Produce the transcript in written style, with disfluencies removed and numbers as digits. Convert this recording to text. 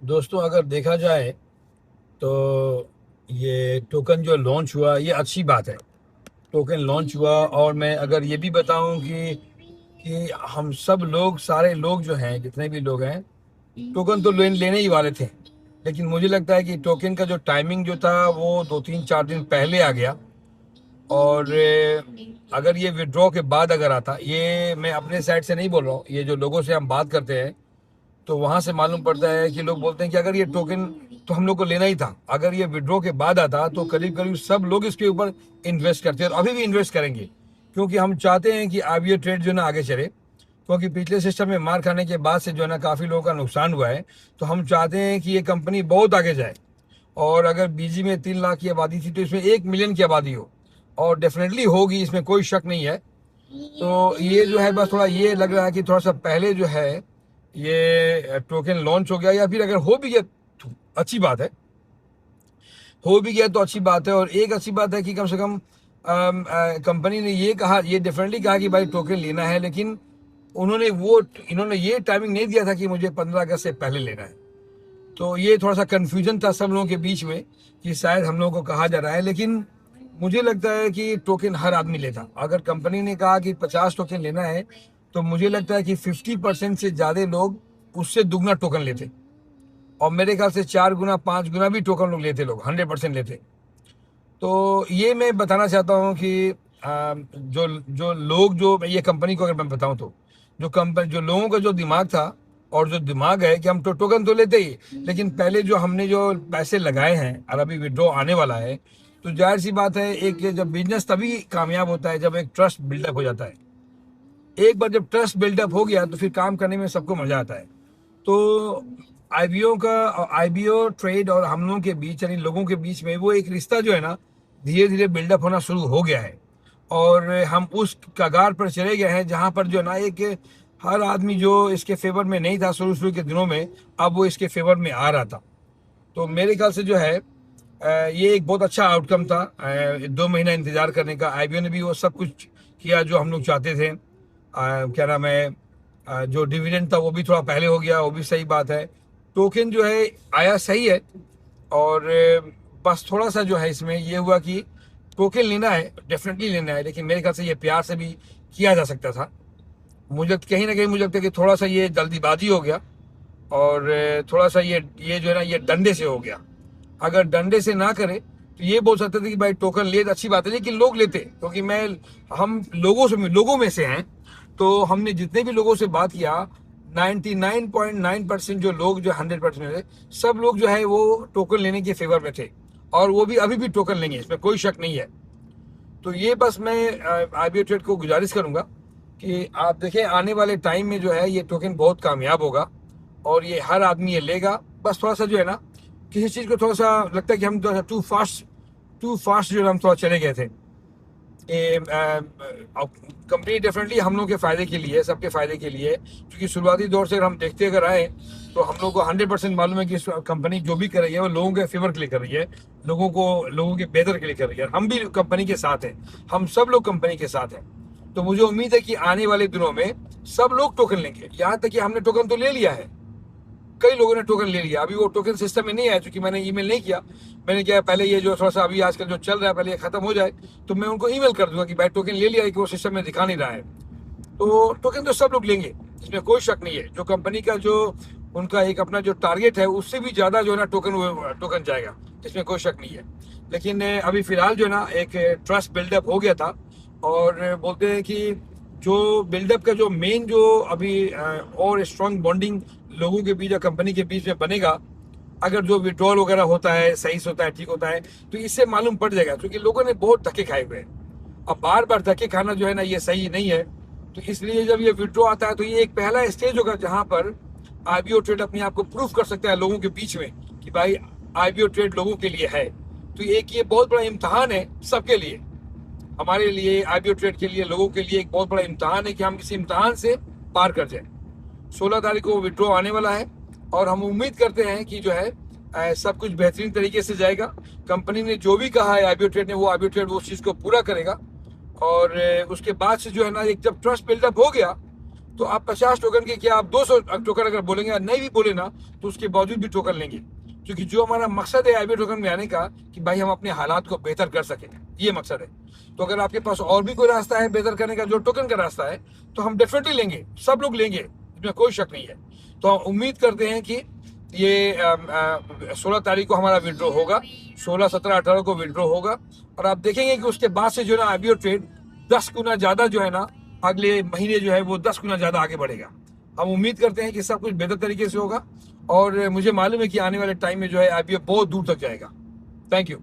दोस्तों, अगर देखा जाए तो ये टोकन जो लॉन्च हुआ ये अच्छी बात है। टोकन लॉन्च हुआ और मैं अगर ये भी बताऊं कि हम सब लोग, सारे लोग जो हैं, जितने भी लोग हैं, टोकन तो लेने ही वाले थे। लेकिन मुझे लगता है कि टोकन का जो टाइमिंग जो था वो 2 3 4 दिन पहले आ गया। और अगर ये विड्रॉ के बाद अगर आता, ये मैं अपने साइड से नहीं बोल रहा हूँ, ये जो लोगों से हम बात करते हैं तो वहां से मालूम पड़ता है कि लोग बोलते हैं कि अगर ये टोकन तो हम लोग को लेना ही था, अगर ये विड्रॉ के बाद आता तो करीब करीब सब लोग इसके ऊपर इन्वेस्ट करते हैं और अभी भी इन्वेस्ट करेंगे। क्योंकि हम चाहते हैं कि अब ये ट्रेड जो है ना आगे चले, क्योंकि पिछले सिस्टम में मार खाने के बाद से जो है ना काफ़ी लोगों का नुकसान हुआ है। तो हम चाहते हैं कि ये कंपनी बहुत आगे जाए। और अगर बीजी में 3 लाख की आबादी थी तो इसमें 1 मिलियन की आबादी हो, और डेफिनेटली होगी, इसमें कोई शक नहीं है। तो ये जो है बस थोड़ा ये लग रहा है कि थोड़ा सा पहले जो है ये टोकन लॉन्च हो गया, या फिर अगर हो भी गया तो अच्छी बात है। हो भी गया तो अच्छी बात है। और एक अच्छी बात है कि कम से कम कंपनी ने ये कहा, ये डेफिनेटली कहा कि भाई टोकन लेना है, लेकिन इन्होंने ये टाइमिंग नहीं दिया था कि मुझे 15 अगस्त से पहले लेना है। तो ये थोड़ा सा कंफ्यूजन था सब लोगों के बीच में कि शायद हम लोगों को कहा जा रहा है। लेकिन मुझे लगता है कि टोकन हर आदमी लेता। अगर कंपनी ने कहा कि 50 टोकन लेना है तो मुझे लगता है कि 50% से ज़्यादा लोग उससे दुगना टोकन लेते। और मेरे ख्याल से 4 गुना 5 गुना भी टोकन लोग लेते, लोग 100% लेते। तो ये मैं बताना चाहता हूँ कि जो जो लोग, जो ये कंपनी को अगर मैं बताऊँ तो जो कंपनी, जो लोगों का जो दिमाग था और जो दिमाग है कि हम तो टोकन तो लेते ही, लेकिन पहले जो हमने जो पैसे लगाए हैं और अभी विड्रॉ आने वाला है, तो जाहिर सी बात है, एक जब बिजनेस तभी कामयाब होता है जब एक ट्रस्ट बिल्डअप हो जाता है। एक बार जब ट्रस्ट बिल्डअप हो गया तो फिर काम करने में सबको मजा आता है। तो आईबीओ का, आईबीओ ट्रेड और हम लोगों के बीच, यानी लोगों के बीच में वो एक रिश्ता जो है ना धीरे धीरे बिल्डअप होना शुरू हो गया है। और हम उस कगार पर चले गए हैं जहां पर जो है ना एक, हर आदमी जो इसके फेवर में नहीं था शुरू शुरू के दिनों में, अब वो इसके फेवर में आ रहा था। तो मेरे ख्याल से जो है ये एक बहुत अच्छा आउटकम था। 2 महीना इंतजार करने का, आईबीओ ने भी वो सब कुछ किया जो हम लोग चाहते थे। क्या नाम है, जो डिविडेंड था वो भी थोड़ा पहले हो गया, वो भी सही बात है। टोकन जो है आया सही है। और बस थोड़ा सा जो है इसमें ये हुआ कि टोकन लेना है, डेफिनेटली लेना है, लेकिन मेरे ख्याल से ये प्यार से भी किया जा सकता था। मुझे कहीं ना कहीं मुझे लगता है कि थोड़ा सा ये जल्दीबाजी हो गया। और थोड़ा सा ये जो है ना ये डंडे से हो गया। अगर डंडे से ना करे तो ये बोल सकते थे कि भाई टोकन ले तो अच्छी बात है, लेकिन लोग लेते, क्योंकि मैं, हम लोगों में से हैं। तो हमने जितने भी लोगों से बात किया, 99.9% जो लोग, जो 100% है, सब लोग जो है वो टोकन लेने के फेवर में थे। और वो भी अभी भी टोकन लेंगे, इसमें कोई शक नहीं है। तो ये बस मैं आईबीओ ट्रेड को गुजारिश करूंगा कि आप देखें आने वाले टाइम में जो है ये टोकन बहुत कामयाब होगा और ये हर आदमी ये लेगा। बस थोड़ा सा जो है ना किसी चीज़ को थोड़ा सा लगता है कि हम थोड़ा टू फास्ट जो है हम थोड़ा चले गए थे। कंपनी डेफिनेटली हम लोग के फायदे के लिए, सबके फायदे के लिए, क्योंकि शुरुआती दौर से अगर हम देखते अगर आए तो हम लोग को 100% मालूम है कि कंपनी जो भी कर रही है वो लोगों के फेवर के लिए कर रही है, लोगों के बेहतर के लिए कर रही है। हम भी कंपनी के साथ हैं, हम सब लोग कंपनी के साथ हैं। तो मुझे उम्मीद है कि आने वाले दिनों में सब लोग टोकन लेंगे। यहाँ तक कि हमने टोकन तो ले लिया है, कई लोगों ने टोकन ले लिया। अभी वो टोकन सिस्टम में नहीं आया क्योंकि मैंने ईमेल नहीं किया। मैंने क्या, पहले ये जो थोड़ा सा अभी आजकल जो चल रहा है पहले ये खत्म हो जाए तो मैं उनको ईमेल कर दूंगा कि भाई टोकन ले लिया है, कि वो सिस्टम में दिखा नहीं रहा है। तो टोकन तो सब लोग लेंगे, इसमें कोई शक नहीं है। जो कंपनी का जो उनका एक अपना जो टारगेट है उससे भी ज्यादा जो है ना टोकन जाएगा, इसमें कोई शक नहीं है। लेकिन अभी फिलहाल जो है ना एक ट्रस्ट बिल्डअप हो गया था। और बोलते हैं कि जो बिल्डअप का जो मेन जो अभी और स्ट्रांग बॉन्डिंग लोगों के बीच या कंपनी के बीच में बनेगा, अगर जो विड्रॉल वगैरह होता है सही से होता है, ठीक होता है, तो इससे मालूम पड़ जाएगा। क्योंकि लोगों ने बहुत धक्के खाए हुए हैं, अब बार बार धक्के खाना जो है ना ये सही नहीं है। तो इसलिए जब ये विड्रॉ आता है तो ये एक पहला स्टेज होगा जहां पर आईबीओ ट्रेड अपने आप को प्रूफ कर सकता है लोगों के बीच में कि भाई आईबीओ ट्रेड लोगों के लिए है। तो एक ये बहुत बड़ा इम्तहान है सबके लिए, हमारे लिए, आईबीओ ट्रेड के लिए, लोगों के लिए एक बहुत बड़ा इम्तहान है कि हम इस इम्तहान से पार कर जाए। 16 तारीख को विड्रॉ आने वाला है और हम उम्मीद करते हैं कि जो है सब कुछ बेहतरीन तरीके से जाएगा। कंपनी ने जो भी कहा है आईबीओ ट्रेड ने, वो आईबीओ ट्रेड उस चीज़ को पूरा करेगा। और उसके बाद से जो है ना एक जब ट्रस्ट बिल्डअप हो गया तो आप 50 टोकन के क्या आप 200 टोकन अगर बोलेंगे या नहीं भी बोले ना, तो उसके बावजूद भी टोकन लेंगे, क्योंकि जो हमारा मकसद है आईबीओ टोकन में आने का कि भाई हम अपने हालात को बेहतर कर सकें, ये मकसद है। तो अगर आपके पास और भी कोई रास्ता है बेहतर करने का जो टोकन का रास्ता है, तो हम डेफिनेटली लेंगे, सब लोग लेंगे, इसमें कोई शक नहीं है। तो हम उम्मीद करते हैं कि ये 16 तारीख को हमारा विड्रॉ होगा, 16, 17, 18 को विड्रॉ होगा, और आप देखेंगे कि उसके बाद से जो है ना आईबीओ ट्रेड 10 गुना ज्यादा जो है ना अगले महीने जो है वो 10 गुना ज्यादा आगे बढ़ेगा। हम उम्मीद करते हैं कि सब कुछ बेहतर तरीके से होगा, और मुझे मालूम है कि आने वाले टाइम में जो है आईबीओ बहुत दूर तक जाएगा। Thank you.